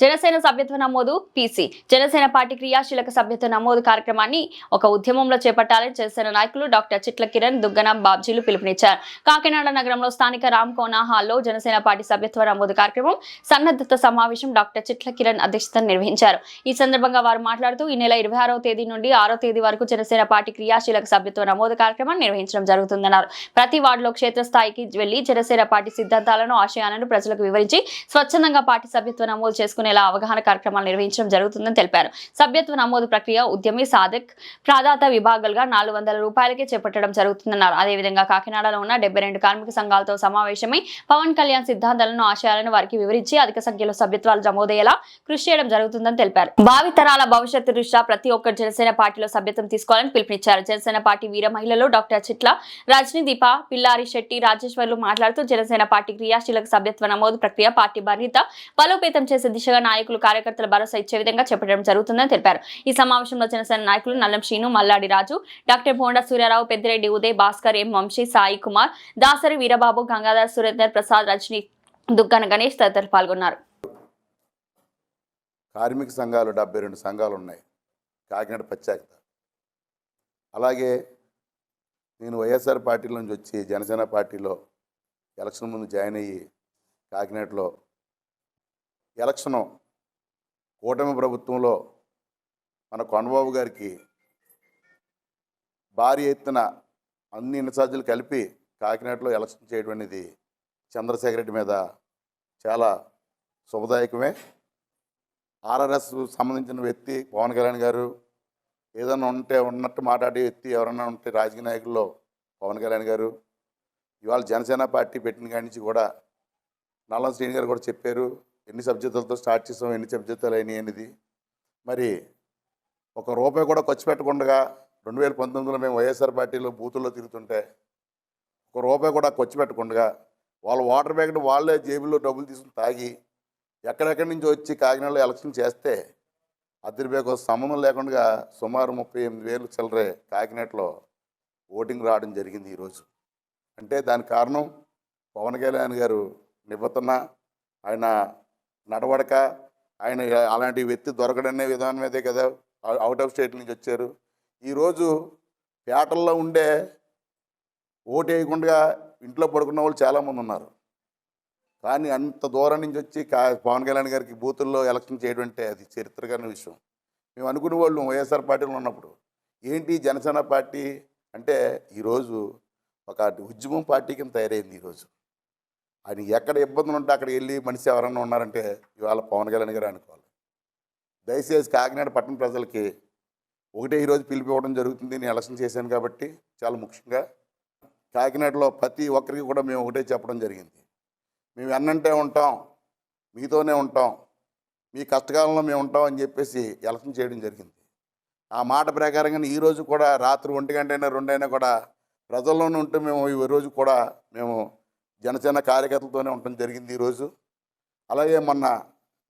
జనసేన సభ్యత్వ నమోదు PC Janasena party క్రియాశీలక సభ్యత్వ నమోదు కార్యక్రమాన్ని ఒక ఉద్యమంలో చేపట్టాలని జనసేన నాయకులు డాక్టర్ చిట్ల కిరణ్ దుగ్గన బాబ్జీలు పిలుపునిచ్చారు. కాకినాడ నగరంలో స్థానిక రామ్కోనా హాల్లో జనసేన పార్టీ సభ్యత్వ నమోదు కార్యక్రమం సన్నద్ధత సమావేశం డాక్టర్ చిట్ల కిరణ్ అధ్యక్షతన నిర్వహించారు. ఈ సందర్భంగా వారు మాట్లాడుతూ ఈ నెల 26వ తేదీ నుండి 6వ తేదీ వరకు జనసేన పార్టీ క్రియాశీలక సభ్యత్వ నమోదు కార్యక్రమాన్ని నిర్వహించడం జరుగుతుందన్నారు. ప్రతి వార్డులో క్షేత్రస్థాయికి వెళ్లి జనసేన పార్టీ సిద్ధాంతాలను ఆశయాలను ప్రజలకు వివరించి స్వచ్ఛందంగా పార్టీ సభ్యత్వ నమోదు చేసుకునేలా అవగాహన కార్యక్రమాలు నిర్వహించడం జరుగుతుందని తెలిపారు. సభ్యత్వ నమోదు ప్రక్రియ ఉద్యమి సాధక్ ప్రాదాత విభాగాలుగా 400 రూపాయలకే చేపట్టడం జరుగుతుందన్నారు. అదేవిధంగా కాకినాడలో ఉన్న 72 కార్మిక సంఘాలతో సమావేశమై పవన్ కళ్యాణ్ సిద్ధాంతాలను ఆశయాలను వారికి వివరించి అధిక సంఖ్యలో సభ్యత్వాలు నమోదయ్యేలా కృషి చేయడం జరుగుతుందని తెలిపారు. భావి తరాల భవిష్యత్తు దృష్ట్యా ప్రతి ఒక్కరు జనసేన పార్టీలో సభ్యత్వం తీసుకోవాలని పిలుపునిచ్చారు. జనసేన పార్టీ వీర మహిళలు డాక్టర్ చిట్ల రజనీ దీప పిల్లారి శెట్టి రాజేశ్వర్లు మాట్లాడుతూ జనసేన పార్టీ క్రియాశీలక సభ్యత్వ నమోదు ప్రక్రియ పార్టీ భద్రత బలోపేతం చేసే దిశగా నాయకులు కార్యకర్తలు భరోసా ఇచ్చే విధంగా చెప్పడం జరుగుతుందని తెలిపారు. ఈ సమావేశంలో జనసేన నాయకులు నల్లం శ్రీను, మల్లాడి రాజు, డాక్టర్ బోండా సూర్యారావు, పెద్దిరెడ్డి ఉదయ్, భాస్కర్, ఎం వంశీ, సాయి కుమార్, దాసరి వీరబాబు, గంగాధర్, సురేందర్ ప్రసాద్, రజనీ, దుగ్గన గణేష్ తదితరులు పాల్గొన్నారు. కార్మిక సంఘాలు 72 సంఘాలు ఉన్నాయి కాకినాడ ప్రత్యేకత. అలాగే నేను వైఎస్ఆర్ పార్టీ నుంచి వచ్చి జనసేన పార్టీలో ఎలక్షన్ ముందు జాయిన్ అయ్యి కాకినాడలో ఎలక్షను కూటమి ప్రభుత్వంలో మన కొండబాబు గారికి భారీ ఎత్తున అన్ని ఇన్ఛార్జీలు కలిపి కాకినాడలో ఎలక్షన్ చేయడం అనేది చంద్రశేఖర్ రెడ్డి మీద చాలా శుభదాయకమే. ఆర్ఆర్ఎస్ సంబంధించిన వ్యక్తి పవన్ కళ్యాణ్ గారు ఏదైనా ఉంటే ఉన్నట్టు మాట్లాడే వ్యక్తి ఎవరైనా ఉంటే రాజకీయ నాయకుల్లో పవన్ కళ్యాణ్ గారు. ఇవాళ జనసేన పార్టీ పెట్టిన కాడి నుంచి కూడా నల్లం శ్రీని గారు కూడా చెప్పారు ఎన్ని సబ్జెక్టులతో స్టార్ట్ చేసాం, ఎన్ని సబ్జెక్టులు అయినాయి అనేది. మరి ₹1 కూడా ఖర్చు పెట్టకుండా 2019లో మేము వైఎస్ఆర్ పార్టీలో బూతుల్లో తిరుగుతుంటే ₹1 కూడా ఖర్చు పెట్టకుండా వాళ్ళ వాటర్ ప్యాకెట్ వాళ్ళే జేబుల్లో డబ్బులు తీసుకుని తాగి ఎక్కడెక్కడి నుంచి వచ్చి కాకినాడలో ఎలక్షన్ చేస్తే ₹10 సంబంధం లేకుండా సుమారు 38,000 చిల్లరే కాకినాడలో ఓటింగ్ రావడం జరిగింది ఈరోజు. అంటే దానికి కారణం పవన్ కళ్యాణ్ గారు నిబద్ధన, ఆయన నడవడక, ఆయన అలాంటి వ్యక్తి దొరకడనే విధానం మీదే కదా అవుట్ ఆఫ్ స్టేట్ నుంచి వచ్చారు. ఈరోజు పేటల్లో ఉండే ఓటు వేయకుండా ఇంట్లో పడుకున్న వాళ్ళు చాలామంది ఉన్నారు. కానీ అంత దూరం నుంచి వచ్చి పవన్ కళ్యాణ్ గారికి బూతుల్లో ఎలక్షన్ చేయడం అంటే అది చరిత్రకరమైన విషయం. మేము అనుకునే వాళ్ళు వైఎస్ఆర్ పార్టీలో ఉన్నప్పుడు ఏంటి జనసేన పార్టీ అంటే ఈరోజు ఒక ఉద్యమం పార్టీ కింద తయారైంది. ఈరోజు ఆయన ఎక్కడ ఇబ్బందులు ఉంటే అక్కడికి వెళ్ళి మనిషి ఎవరన్నా ఉన్నారంటే ఇవాళ పవన్ కళ్యాణ్ గారు అనుకోవాలి. దయచేసి కాకినాడ పట్టణ ప్రజలకి ఒకటే ఈరోజు పిలిపి ఇవ్వడం జరుగుతుంది. నేను ఎలక్షన్ చేశాను కాబట్టి చాలా ముఖ్యంగా కాకినాడలో ప్రతి ఒక్కరికి కూడా మేము ఒకటే చెప్పడం జరిగింది. మేము ఎన్నంటే ఉంటాం, మీతోనే ఉంటాం, మీ కష్టకాలంలో మేము ఉంటాం అని చెప్పేసి ఎలక్షన్ చేయడం జరిగింది. ఆ మాట ప్రకారంగా ఈరోజు కూడా రాత్రి 1 గంట అయినా 2 అయినా కూడా ప్రజల్లోనే ఉంటూ మేము ఈరోజు కూడా మేము జనసేన కార్యకర్తలతోనే ఉండటం జరిగింది ఈరోజు. అలాగే మొన్న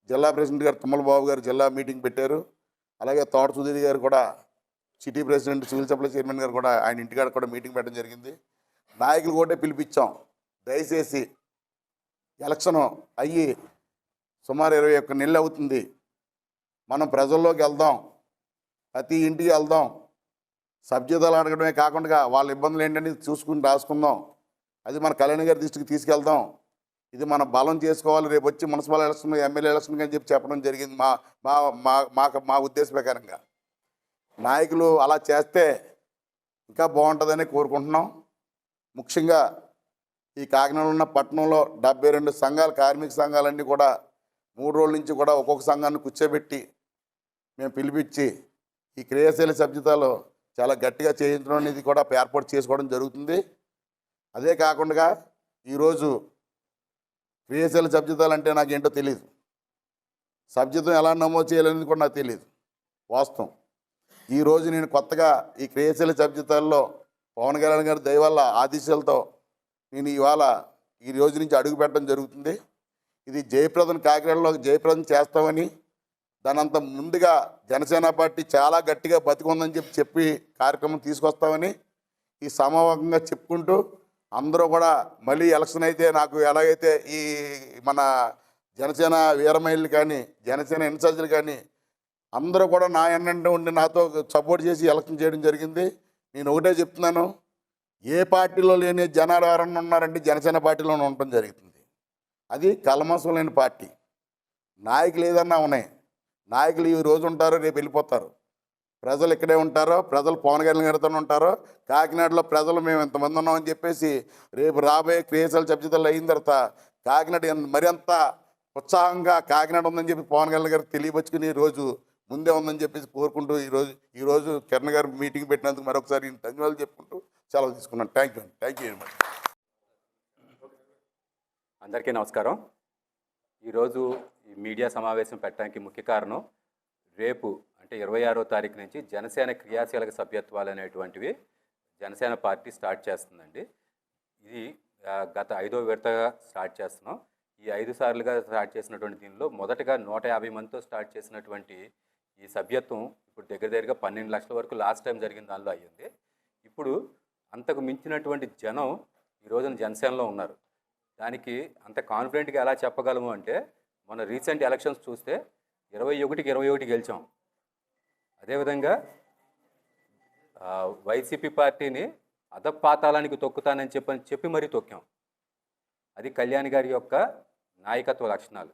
జిల్లా ప్రెసిడెంట్ గారు తుమ్మల బాబు గారు జిల్లా మీటింగ్ పెట్టారు. అలాగే తోట సుధీర్ గారు కూడా city president civil supply chairman గారు కూడా ఆయన ఇంటికాడ కూడా మీటింగ్ పెట్టడం జరిగింది. నాయకులు కూడా పిలిపించాం. దయచేసి ఎలక్షన్ అయ్యి సుమారు 21 నెలలు అవుతుంది. మనం ప్రజల్లోకి వెళ్దాం, ప్రతి ఇంటికి వెళ్దాం, సభ్యతలు అడగడమే కాకుండా వాళ్ళ ఇబ్బందులు ఏంటని చూసుకుని రాసుకుందాం. అది మన కళ్యాణ్ గారి దృష్టికి తీసుకెళ్దాం. ఇది మన బలం చేసుకోవాలి. రేపు వచ్చి మున్సిపల్ ఎలక్షన్, ఎమ్మెల్యే ఎలక్షన్ అని చెప్పడం జరిగింది మా మా మా ఉద్దేశ ప్రకారంగా. నాయకులు అలా చేస్తే ఇంకా బాగుంటుందని కోరుకుంటున్నాం. ముఖ్యంగా ఈ కాకినాడలో ఉన్న పట్టణంలో 72 సంఘాలు, కార్మిక సంఘాలన్నీ కూడా 3 రోజుల నుంచి కూడా ఒక్కొక్క సంఘాన్ని కూర్చోబెట్టి మేము పిలిపించి ఈ క్రియాశీల సభ్యతలో చాలా గట్టిగా చేయించడం అనేది కూడా ఏర్పాటు చేసుకోవడం జరుగుతుంది. అదే కాకుండా ఈరోజు క్రియాశీల సభ్యతలు అంటే నాకేంటో తెలియదు, సభ్యత్వం ఎలా నమోదు చేయాలనేది కూడా నాకు తెలియదు వాస్తవం. ఈరోజు నేను కొత్తగా ఈ క్రియాశీల సభ్యతల్లో పవన్ కళ్యాణ్ గారి దయ వల్ల ఆదేశాలతో నేను ఇవాళ ఈ రోజు నుంచి అడుగు పెట్టడం జరుగుతుంది. ఇది జయప్రదం, కాకినాడలో జయప్రదం చేస్తామని, దానంత ముందుగా జనసేన పార్టీ చాలా గట్టిగా బతికుందని చెప్పి కార్యక్రమం తీసుకొస్తామని ఈ సమావేశంగా చెప్పుకుంటూ అందరూ కూడా మళ్ళీ ఎలక్షన్ అయితే నాకు ఎలాగైతే ఈ మన జనసేన వీరమహిళలు కానీ జనసేన ఇన్ఛార్జీలు కానీ అందరూ కూడా నా ఎన్నంటే ఉండి నాతో సపోర్ట్ చేసి ఎలక్షన్ చేయడం జరిగింది. నేను ఒకటే చెప్తున్నాను, ఏ పార్టీలో లేని జనాలు ఎవరన్నా ఉన్నారంటే జనసేన పార్టీలోనే ఉండటం జరుగుతుంది. అది కల్మసం లేని పార్టీ. నాయకులు ఏదన్నా ఉన్నాయి, నాయకులు ఈ రోజు ఉంటారో రేపు వెళ్ళిపోతారు. ప్రజలు ఇక్కడే ఉంటారో, ప్రజలు పవన్ కళ్యాణ్ గారితోనే ఉంటారో. కాకినాడలో ప్రజలు మేము ఎంతమంది ఉన్నామని చెప్పేసి రేపు రాబోయే క్రియాశీల సభ్యతలు అయిన తర్వాత కాకినాడ మరింత ఉత్సాహంగా కాకినాడ ఉందని చెప్పి పవన్ కళ్యాణ్ గారికి తెలియపరుచుకుని రోజు ముందే ఉందని చెప్పేసి కోరుకుంటూ ఈరోజు కిరణ్ గారు మీటింగ్ పెట్టినందుకు మరొకసారి ధన్యవాదాలు చెప్పుకుంటూ సెలవు తీసుకున్నాను. Thank you very much. అందరికీ నమస్కారం. ఈరోజు ఈ మీడియా సమావేశం పెట్టడానికి ముఖ్య కారణం, రేపు అంటే 26వ తారీఖు నుంచి జనసేన క్రియాశీలక సభ్యత్వాలు అనేటువంటివి జనసేన పార్టీ స్టార్ట్ చేస్తుందండి. ఇది గత 5వ విడతగా స్టార్ట్ చేస్తున్నాం. ఈ 5 సార్లుగా స్టార్ట్ చేసినటువంటి దీనిలో మొదటగా 150 మందితో స్టార్ట్ చేసినటువంటి ఈ సభ్యత్వం ఇప్పుడు దగ్గరగా 12 లక్షల వరకు లాస్ట్ టైం జరిగిన దానిలో అయ్యింది. ఇప్పుడు అంతకు మించినటువంటి జనం ఈ రోజున జనసేనలో ఉన్నారు. దానికి అంత కాన్ఫిడెంట్గా ఎలా చెప్పగలము అంటే, మన రీసెంట్ ఎలక్షన్స్ చూస్తే 21కి 21 గెలిచాం. అదేవిధంగా వైసీపీ పార్టీని అధపాతాళానికి తొక్కుతానని చెప్పి మరీ తొక్కాం. అది కళ్యాణ్ గారి యొక్క నాయకత్వ లక్షణాలు.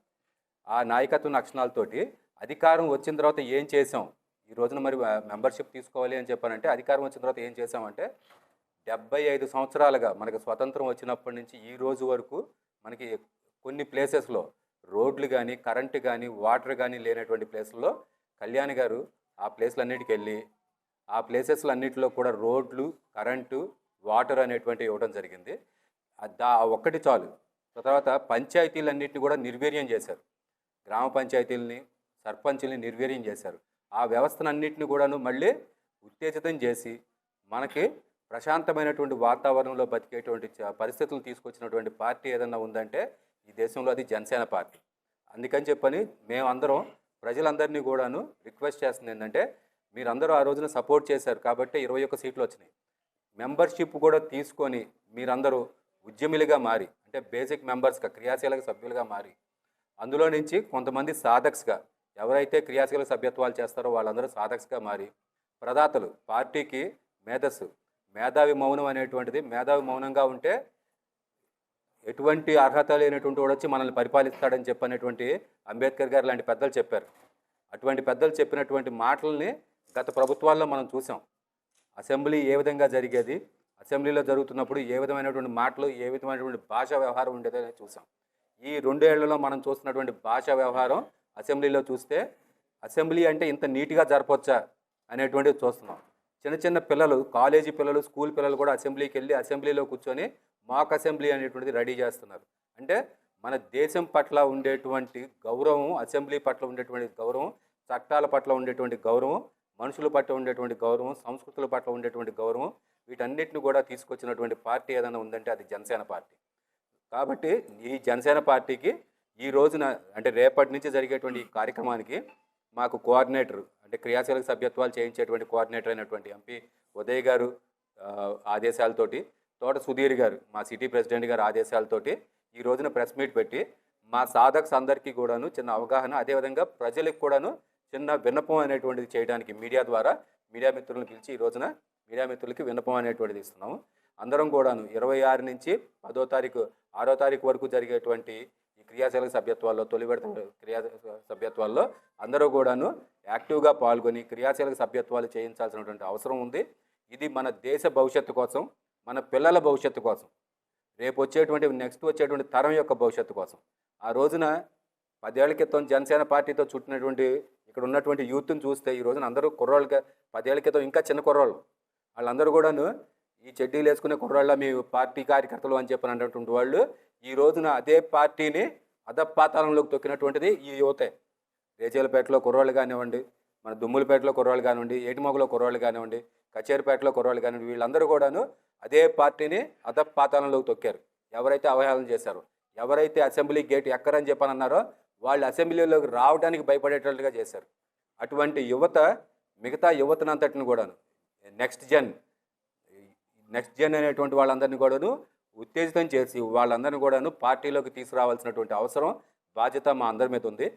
ఆ నాయకత్వ లక్షణాలతోటి అధికారం వచ్చిన తర్వాత ఏం చేసాం, ఈ రోజున మరి మెంబర్షిప్ తీసుకోవాలి అని చెప్పానంటే, అధికారం వచ్చిన తర్వాత ఏం చేసామంటే 75 సంవత్సరాలుగా మనకు స్వతంత్రం వచ్చినప్పటి నుంచి ఈ రోజు వరకు మనకి కొన్ని ప్లేసెస్లో రోడ్లు కానీ, కరెంటు కానీ, వాటర్ కానీ లేనటువంటి ప్లేసుల్లో కళ్యాణ్ గారు ఆ ప్లేస్లన్నిటికి వెళ్ళి ఆ ప్లేసెస్లన్నిటిలో కూడా రోడ్లు, కరెంటు, వాటర్ అనేటువంటివి ఇవ్వడం జరిగింది. ఒక్కటి చాలు. తర్వాత పంచాయతీలన్నింటినీ కూడా నిర్వీర్యం చేశారు. గ్రామ పంచాయతీలని, సర్పంచుల్ని నిర్వీర్యం చేశారు. ఆ వ్యవస్థనన్నింటినీ కూడాను మళ్ళీ ఉత్తేజితం చేసి మనకి ప్రశాంతమైనటువంటి వాతావరణంలో బతికేటువంటి పరిస్థితులు తీసుకొచ్చినటువంటి పార్టీ ఏదన్నా ఉందంటే ఈ దేశంలో అది జనసేన పార్టీ. అందుకని చెప్పని మేమందరం ప్రజలందరినీ కూడాను రిక్వెస్ట్ చేస్తుంది ఏంటంటే, మీరందరూ ఆ రోజున సపోర్ట్ చేశారు కాబట్టి 21 సీట్లు వచ్చినాయి. మెంబర్షిప్ కూడా తీసుకొని మీరందరూ ఉద్యమిలుగా మారి, అంటే బేసిక్ మెంబర్స్గా, క్రియాశీలక సభ్యులుగా మారి, అందులో నుంచి కొంతమంది సాధక్స్గా, ఎవరైతే క్రియాశీలక సభ్యత్వాలు చేస్తారో వాళ్ళందరూ సాధక్స్గా మారి, ప్రదాతలు, పార్టీకి మేధస్సు, మేధావి మౌనం అనేటువంటిది, మేధావి మౌనంగా ఉంటే ఎటువంటి అర్హత లేనటువంటి వాడు వచ్చి మనల్ని పరిపాలిస్తాడని చెప్పనేటువంటి అంబేద్కర్ గారు లాంటి పెద్దలు చెప్పారు. అటువంటి పెద్దలు చెప్పినటువంటి మాటల్ని గత ప్రభుత్వాల్లో మనం చూసాం. అసెంబ్లీ ఏ విధంగా జరిగేది, అసెంబ్లీలో జరుగుతున్నప్పుడు ఏ విధమైనటువంటి మాటలు, ఏ విధమైనటువంటి భాషా వ్యవహారం ఉండేదని చూసాం. ఈ 2 ఏళ్లలో మనం చూస్తున్నటువంటి భాషా వ్యవహారం అసెంబ్లీలో చూస్తే, అసెంబ్లీ అంటే ఇంత నీట్గా జరపొచ్చా అనేటువంటిది చూస్తున్నాం. చిన్న చిన్న పిల్లలు, కాలేజీ పిల్లలు, స్కూల్ పిల్లలు కూడా అసెంబ్లీకి వెళ్ళి అసెంబ్లీలో కూర్చొని మాక్ అసెంబ్లీ అనేటువంటిది రెడీ చేస్తున్నారు. అంటే మన దేశం పట్ల ఉండేటువంటి గౌరవం, అసెంబ్లీ పట్ల ఉండేటువంటి గౌరవం, చట్టాల పట్ల ఉండేటువంటి గౌరవం, మనుషుల పట్ల ఉండేటువంటి గౌరవం, సంస్కృతుల పట్ల ఉండేటువంటి గౌరవం, వీటన్నిటిని కూడా తీసుకొచ్చినటువంటి పార్టీ ఏదైనా ఉందంటే అది జనసేన పార్టీ. కాబట్టి ఈ జనసేన పార్టీకి ఈ రోజున అంటే రేపటి నుంచి జరిగేటువంటి ఈ కార్యక్రమానికి మాకు కోఆర్డినేటర్, అంటే క్రియాశీలక సభ్యత్వాలు చేయించేటువంటి కోఆర్డినేటర్ అయినటువంటి ఎంపీ ఉదయ్ గారు ఆదేశాలతోటి, తోట సుధీర్ గారు మా సిటీ ప్రెసిడెంట్ గారు ఆదేశాలతోటి ఈ రోజున ప్రెస్ మీట్ పెట్టి మా సాధక్స్ అందరికీ కూడాను చిన్న అవగాహన, అదేవిధంగా ప్రజలకు కూడాను చిన్న విన్నపం అనేటువంటిది చేయడానికి మీడియా ద్వారా మీడియా మిత్రులను పిలిచి ఈ రోజున మీడియా మిత్రులకి విన్నపం అనేటువంటిది ఇస్తున్నాము. అందరం కూడాను 26 నుంచి 6వ తారీఖు వరకు జరిగేటువంటి ఈ క్రియాశీలక సభ్యత్వాల్లో, తొలి విడత సభ్యత్వాల్లో అందరూ కూడాను యాక్టివ్గా పాల్గొని క్రియాశీలక సభ్యత్వాలు చేయించాల్సినటువంటి అవసరం ఉంది. ఇది మన దేశ భవిష్యత్తు కోసం, మన పిల్లల భవిష్యత్తు కోసం, రేపు వచ్చేటువంటి నెక్స్ట్ వచ్చేటువంటి తరం యొక్క భవిష్యత్తు కోసం. ఆ రోజున 10 ఏళ్ల క్రితం జనసేన పార్టీతో చుట్టినటువంటి ఇక్కడ ఉన్నటువంటి యూత్ని చూస్తే ఈ రోజున అందరూ కుర్రాళ్ళుగా, 10 ఏళ్ల క్రితం ఇంకా చిన్న కుర్రాళ్ళు, వాళ్ళందరూ కూడాను ఈ చెడ్డీలు వేసుకునే కుర్రాళ్ళ మీ పార్టీ కార్యకర్తలు అని చెప్పని అన్నటువంటి వాళ్ళు ఈ రోజున అదే పార్టీని అధపాతాళంలోకి తొక్కినటువంటిది ఈ యువతే. రేచేలపేటలో కుర్రాళ్ళు కానివ్వండి, మన దుమ్ములపేటలో కుర్రాళ్ళు కానివ్వండి, ఏటిమొగలో కుర్రాళ్ళు కానివ్వండి, కచేరిపేటలో కుర్రాళ్ళు కానివ్వండి, వీళ్ళందరూ కూడాను అదే పార్టీని అధపాతాళంలోకి తొక్కారు. ఎవరైతే అవహేళన చేశారో, ఎవరైతే అసెంబ్లీ గేట్ ఎక్కరని చెప్పని అన్నారో వాళ్ళు అసెంబ్లీలోకి రావడానికి భయపడేటట్టుగా చేశారు. అటువంటి యువత, మిగతా యువతనంతటిని కూడాను నెక్స్ట్ జన్ అనేటువంటి వాళ్ళందరినీ కూడాను ఉత్తేజితం చేసి వాళ్ళందరినీ కూడాను పార్టీలోకి తీసుకురావాల్సినటువంటి అవసరం బాధ్యత మా అందరి మీద ఉంది.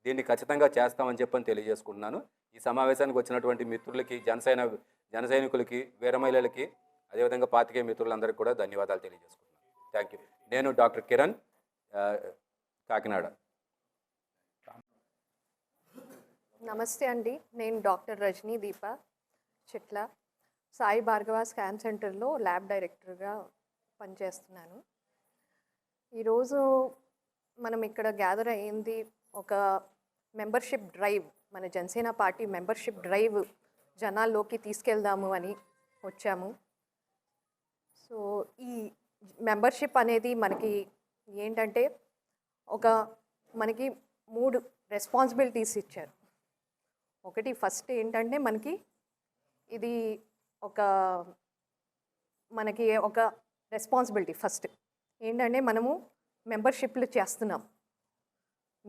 దీన్ని ఖచ్చితంగా చేస్తామని చెప్పని తెలియజేసుకుంటున్నాను. ఈ సమావేశానికి వచ్చినటువంటి మిత్రులకి, జన సైనికులకి, వీర మహిళలకి, అదేవిధంగా పాత్రికేయ మిత్రులందరికీ కూడా ధన్యవాదాలు తెలియజేసుకుంటున్నాను. Thank you. నేను డాక్టర్ కిరణ్, కాకినాడ. నమస్తే అండి, నేను డాక్టర్ రజనీ దీప చిట్ల, సాయి భార్గవ స్కాన్ సెంటర్లో ల్యాబ్ డైరెక్టర్గా పనిచేస్తున్నాను. ఈరోజు మనం ఇక్కడ గ్యాదర్ అయ్యింది ఒక మెంబర్షిప్ డ్రైవ్, మన జనసేన పార్టీ మెంబర్షిప్ డ్రైవ్ జనాల్లోకి తీసుకెళ్దాము అని వచ్చాము. సో ఈ మెంబర్షిప్ అనేది మనకి ఏంటంటే మనకి 3 రెస్పాన్సిబిలిటీస్ ఇచ్చారు. ఒకటి ఫస్ట్ ఏంటంటే ఇది మనకి ఒక రెస్పాన్సిబిలిటీ. ఫస్ట్ ఏంటంటే మనము మెంబర్షిప్లు చేస్తున్నాం.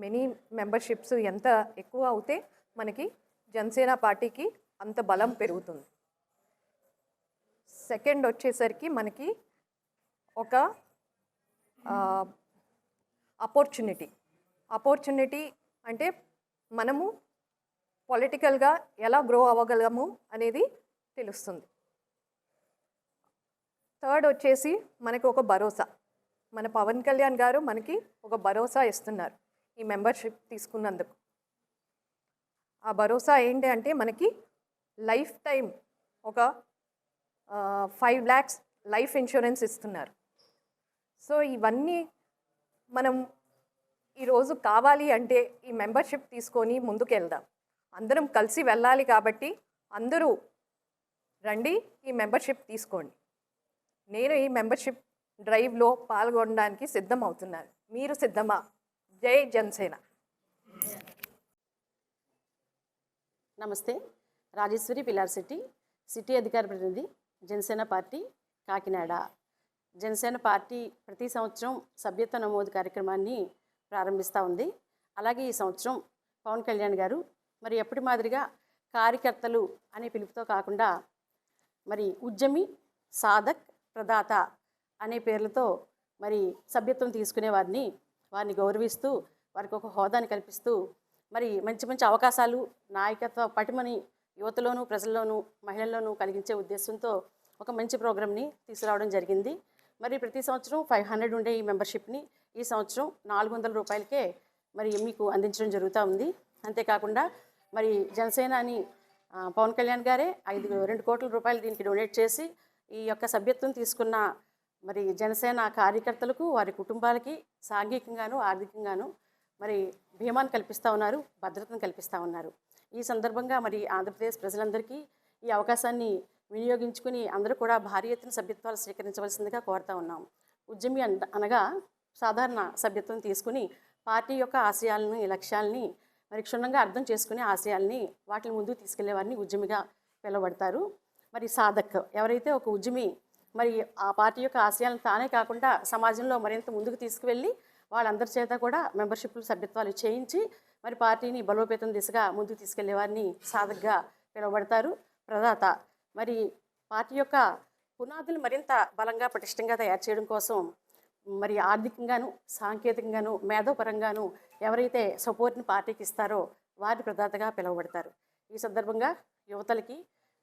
మెనీ మెంబర్షిప్స్ ఎంత ఎక్కువ అవుతే మనకి జనసేన పార్టీకి అంత బలం పెరుగుతుంది. సెకండ్ వచ్చేసరికి మనకి ఒక ఆపర్చునిటీ అంటే మనము పొలిటికల్గా ఎలా గ్రో అవ్వగలము అనేది తెలుస్తుంది. థర్డ్ వచ్చేసి మనకి ఒక భరోసా. మన పవన్ కళ్యాణ్ గారు మనకి ఒక భరోసా ఇస్తున్నారు ఈ మెంబర్షిప్ తీసుకున్నందుకు. ఆ భరోసా ఏంటి అంటే మనకి లైఫ్ టైం ఒక 5 lakhs లైఫ్ ఇన్సూరెన్స్ ఇస్తున్నారు. సో ఇవన్నీ మనం ఈరోజు కావాలి అంటే ఈ మెంబర్షిప్ తీసుకొని ముందుకు వెళ్దాం. అందరం కలిసి వెళ్ళాలి కాబట్టి అందరూ రండి, ఈ మెంబర్షిప్ తీసుకోండి. నేను ఈ మెంబర్షిప్ డ్రైవ్లో పాల్గొనడానికి సిద్ధం అవుతున్నాను. మీరు సిద్ధమా? జై జనసేన. నమస్తే, రాజేశ్వరి, పిల్లార్ సిటీ అధికార ప్రతినిధి, జనసేన పార్టీ, కాకినాడ. జనసేన పార్టీ ప్రతి సంవత్సరం సభ్యత్వ నమోదు కార్యక్రమాన్ని ప్రారంభిస్తూ ఉంది. అలాగే ఈ సంవత్సరం పవన్ కళ్యాణ్ గారు మరి ఎప్పటి మాదిరిగా కార్యకర్తలు అనే పిలుపుతో కాకుండా మరి ఉద్యమి, సాధక్, ప్రదాత అనే పేర్లతో మరి సభ్యత్వం తీసుకునే వారిని గౌరవిస్తూ వారికి ఒక హోదాని కల్పిస్తూ మరి మంచి మంచి అవకాశాలు, నాయకత్వ పటిమని యువతలోనూ, ప్రజల్లోనూ, మహిళల్లోనూ కలిగించే ఉద్దేశంతో ఒక మంచి ప్రోగ్రామ్ని తీసుకురావడం జరిగింది. మరి ప్రతి సంవత్సరం 500 ఉండే ఈ మెంబర్షిప్ని ఈ సంవత్సరం 400 రూపాయలకే మరి మీకు అందించడం జరుగుతూ ఉంది. అంతేకాకుండా మరి జనసేనాని పవన్ కళ్యాణ్ గారే 2 కోట్ల రూపాయలు దీనికి డొనేట్ చేసి ఈ యొక్క సభ్యత్వం తీసుకున్న మరి జనసేన కార్యకర్తలకు, వారి కుటుంబాలకి సాంఘికంగాను, ఆర్థికంగాను మరి భీమాన్ని కల్పిస్తూ ఉన్నారు, భద్రతను కల్పిస్తూ ఉన్నారు. ఈ సందర్భంగా మరి ఆంధ్రప్రదేశ్ ప్రజలందరికీ ఈ అవకాశాన్ని వినియోగించుకుని అందరూ కూడా భారీ ఎత్తున సభ్యత్వాలు స్వీకరించవలసిందిగా కోరుతూ ఉన్నాం. ఉద్యమి అనగా సాధారణ సభ్యత్వం తీసుకుని పార్టీ యొక్క ఆశయాలను, ఈ లక్ష్యాలని మరి క్షుణ్ణంగా అర్థం చేసుకునే ఆశయాల్ని వాటిని ముందుకు తీసుకెళ్లే వారిని ఉద్యమిగా పిలువబడతారు. మరి సాధక్ ఎవరైతే ఒక ఉద్యమి మరి ఆ పార్టీ యొక్క ఆశయాలను తానే కాకుండా సమాజంలో మరింత ముందుకు తీసుకువెళ్ళి వాళ్ళందరి చేత కూడా మెంబర్షిప్లు, సభ్యత్వాలు చేయించి మరి పార్టీని బలోపేతం దిశగా ముందుకు తీసుకెళ్లే వారిని సాధక్గా పిలువబడతారు. ప్రదాత మరి పార్టీ యొక్క పునాదులు మరింత బలంగా, పటిష్టంగా తయారు చేయడం కోసం మరి ఆర్థికంగాను, సాంకేతికంగాను, మేధోపరంగాను ఎవరైతే సపోర్ట్ని పార్టీకి ఇస్తారో వారి ప్రదాతగా పిలువబడతారు. ఈ సందర్భంగా యువతలకి,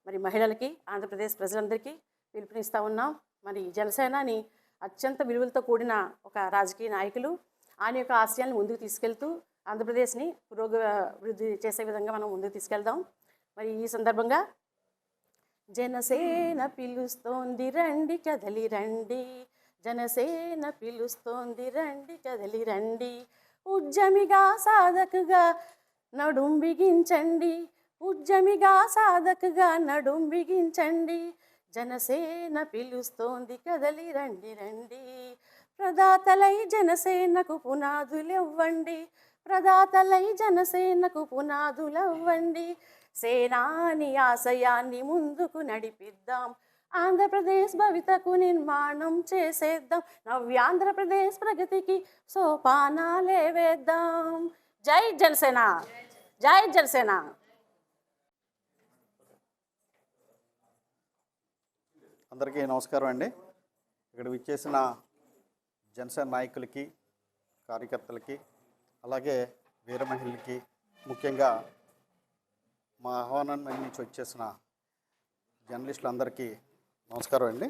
మరి మహిళలకి, ఆంధ్రప్రదేశ్ ప్రజలందరికీ పిలుపునిస్తూ ఉన్నాం. మరి జనసేనాని అత్యంత విలువలతో కూడిన ఒక రాజకీయ నాయకులు, ఆయన యొక్క ఆశయాలను ముందుకు తీసుకెళ్తూ ఆంధ్రప్రదేశ్ని పురోగతి చేసే విధంగా మనం ముందుకు తీసుకెళ్దాం. మరి ఈ సందర్భంగా జనసేన పిలుస్తోంది రండి కదలి రండి, జనసేన పిలుస్తోంది రండి కదలి రండి, ఉద్యమిగా సాధకుగా నడుం బిగించండి, ఉద్యమిగా సాధకుగా నడుం బిగించండి, జనసేన పిలుస్తోంది కదలి రండి రండి, ప్రదాతలై జనసేనకు పునాదులివ్వండి, ప్రదాతలై జనసేనకు పునాదులవ్వండి, సేనాని ఆశయాన్ని ముందుకు నడిపిద్దాం, ఆంధ్రప్రదేశ్ భవితకు నిర్మాణం చేసేద్దాం, నవ్యాంధ్రప్రదేశ్ ప్రగతికి సోపానాలే వేద్దాం. జై జనసేన, జై జనసేన. అందరికీ నమస్కారం అండి. ఇక్కడ విచ్చేసిన జనసేన నాయకులకి, కార్యకర్తలకి, అలాగే వీర మహిళకి, ముఖ్యంగా మా ఆహ్వానం నుంచి వచ్చేసిన జర్నలిస్టులందరికీ నమస్కారం అండి.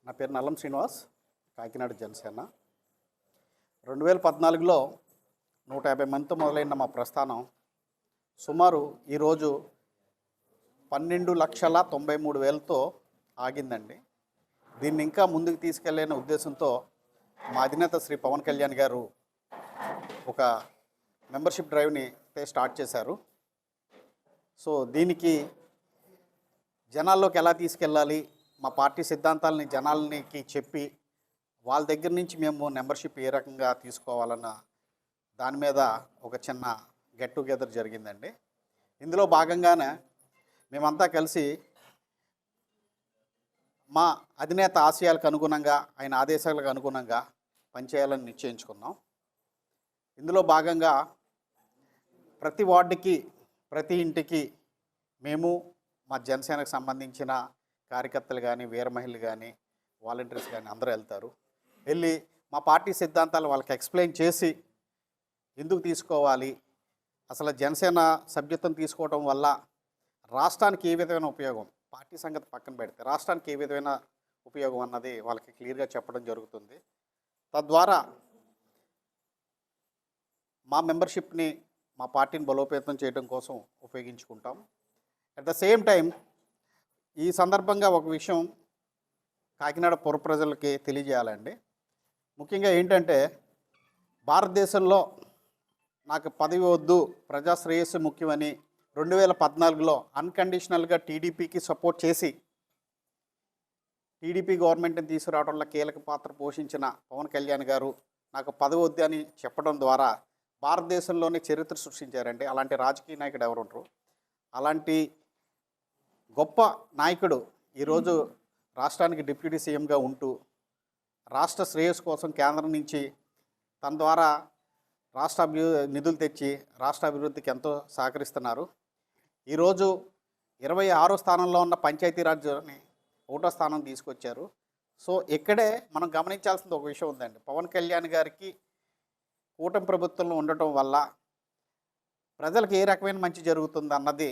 నా పేరు నల్లం శ్రీనివాస్, కాకినాడ జనసేన. 2014లో 150 మందితో మొదలైన మా ప్రస్థానం సుమారు ఈరోజు 12,93,000తో ఆగిందండి. దీన్ని ఇంకా ముందుకు తీసుకెళ్లే ఉద్దేశంతో మా అధినేత శ్రీ పవన్ కళ్యాణ్ గారు ఒక మెంబర్షిప్ డ్రైవ్ని స్టార్ట్ చేశారు. సో దీనికి జనాల్లోకి ఎలా తీసుకెళ్ళాలి, మా పార్టీ సిద్ధాంతాలని జనాలకి చెప్పి వాళ్ళ దగ్గర నుంచి మేము మెంబర్షిప్ ఏ రకంగా తీసుకోవాలన్న దాని మీద ఒక చిన్న గెట్ టుగెదర్ జరిగిందండి. ఇందులో భాగంగానే మేమంతా కలిసి మా అధినేత ఆశయాలకు అనుగుణంగా, ఆయన ఆదేశాలకు అనుగుణంగా పనిచేయాలని నిశ్చయించుకున్నాం. ఇందులో భాగంగా ప్రతి వార్డుకి, ప్రతి ఇంటికి మేము మా జనసేనకు సంబంధించిన కార్యకర్తలు కానీ, వీర మహిళలు కానీ, వాలంటీర్స్ కానీ అందరూ వెళ్తారు. వెళ్ళి మా పార్టీ సిద్ధాంతాలు వాళ్ళకి ఎక్స్ప్లెయిన్ చేసి ఎందుకు తీసుకోవాలి, అసలు జనసేన సభ్యత్వం తీసుకోవడం వల్ల రాష్ట్రానికి ఏ విధమైన ఉపయోగం, పార్టీ సంగతి పక్కన పెడితే రాష్ట్రానికి ఏ విధమైన ఉపయోగం అన్నది వాళ్ళకి క్లియర్గా చెప్పడం జరుగుతుంది. తద్వారా మా మెంబర్షిప్ని, మా పార్టీని బలోపేతం చేయడం కోసం ఉపయోగించుకుంటాం. అట్ ద సేమ్ టైం ఈ సందర్భంగా ఒక విషయం కాకినాడ పుర ప్రజలకి తెలియజేయాలండి. ముఖ్యంగా ఏంటంటే, భారతదేశంలో నాకు పదవి వద్దు, ప్రజా శ్రేయస్సు ముఖ్యమని 2014లో అన్కండిషనల్గా టీడీపీకి సపోర్ట్ చేసి టీడీపీ గవర్నమెంట్ని తీసుకురావడంలో కీలక పాత్ర పోషించిన పవన్ కళ్యాణ్ గారు నాకు పదవి వద్దు అని చెప్పడం ద్వారా భారతదేశంలోనే చరిత్ర సృష్టించారండి. అలాంటి రాజకీయ నాయకుడు ఎవరు ఉంటారు? అలాంటి గొప్ప నాయకుడు ఈరోజు రాష్ట్రానికి డిప్యూటీ సీఎంగా ఉంటూ రాష్ట్ర శ్రేయస్సు కోసం కేంద్రం నుంచి తన ద్వారా రాష్ట్ర నిధులు తెచ్చి రాష్ట్ర అభివృద్ధికి ఎంతో సహకరిస్తున్నారు. ఈరోజు 26వ స్థానంలో ఉన్న పంచాయతీరాజ్ని 1వ స్థానం తీసుకొచ్చారు. సో ఇక్కడే మనం గమనించాల్సిన ఒక విషయం ఉందండి. పవన్ కళ్యాణ్ గారికి కూటమి ప్రభుత్వంలో ఉండటం వల్ల ప్రజలకు ఏ రకమైన మంచి జరుగుతుంది అన్నది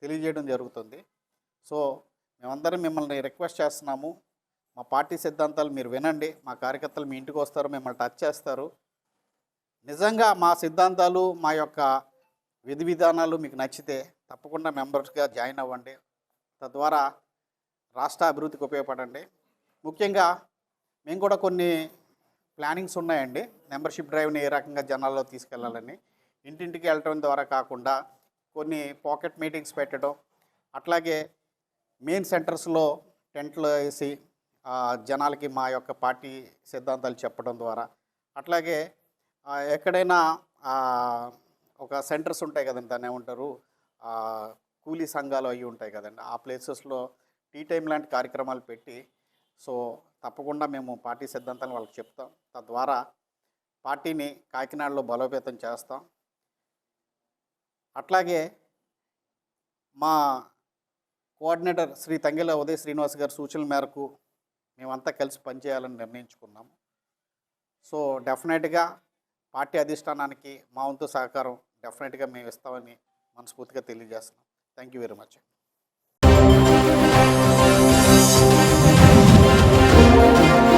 తెలియజేయడం జరుగుతుంది. సో మేమందరం మిమ్మల్ని రిక్వెస్ట్ చేస్తున్నాము, మా పార్టీ సిద్ధాంతాలు మీరు వినండి. మా కార్యకర్తలు మీ ఇంటికి వస్తారు, మిమ్మల్ని టచ్ చేస్తారు. నిజంగా మా సిద్ధాంతాలు, మా యొక్క విధి విధానాలు మీకు నచ్చితే తప్పకుండా మెంబర్స్గా జాయిన్ అవ్వండి. తద్వారా రాష్ట్ర అభివృద్ధికి ఉపయోగపడండి. ముఖ్యంగా మేము కూడా కొన్ని ప్లానింగ్స్ ఉన్నాయండి. మెంబర్షిప్ డ్రైవ్ని ఏ రకంగా జనాల్లో తీసుకెళ్లాలని, ఇంటింటికి వెళ్ళటం ద్వారా కాకుండా కొన్ని పాకెట్ మీటింగ్స్ పెట్టడం, అట్లాగే మెయిన్ సెంటర్స్లో టెంట్లు వేసి జనాలకి మా యొక్క పార్టీ సిద్ధాంతాలు చెప్పడం ద్వారా, అట్లాగే ఎక్కడైనా ఒక సెంటర్స్ ఉంటాయి కదండి, దాన్ని ఏమంటారు, కూలీ సంఘాలు అవి ఉంటాయి కదండి, ఆ ప్లేసెస్లో టీ టైం లాంటి కార్యక్రమాలు పెట్టి సో తప్పకుండా మేము పార్టీ సిద్ధాంతాలను వాళ్ళకి చెప్తాం. తద్వారా పార్టీని కాకినాడలో బలోపేతం చేస్తాం. అట్లాగే మా కోఆర్డినేటర్ శ్రీ తంగెల ఉదయ్ శ్రీనివాస్ గారి సూచనల మేరకు మేమంతా కలిసి పనిచేయాలని నిర్ణయించుకున్నాము. సో డెఫినెట్గా పార్టీ అధిష్టానానికి మా వంతు సహకారం డెఫినెట్గా మేము ఇస్తామని మనస్ఫూర్తిగా తెలియజేస్తున్నాం. Thank you very much.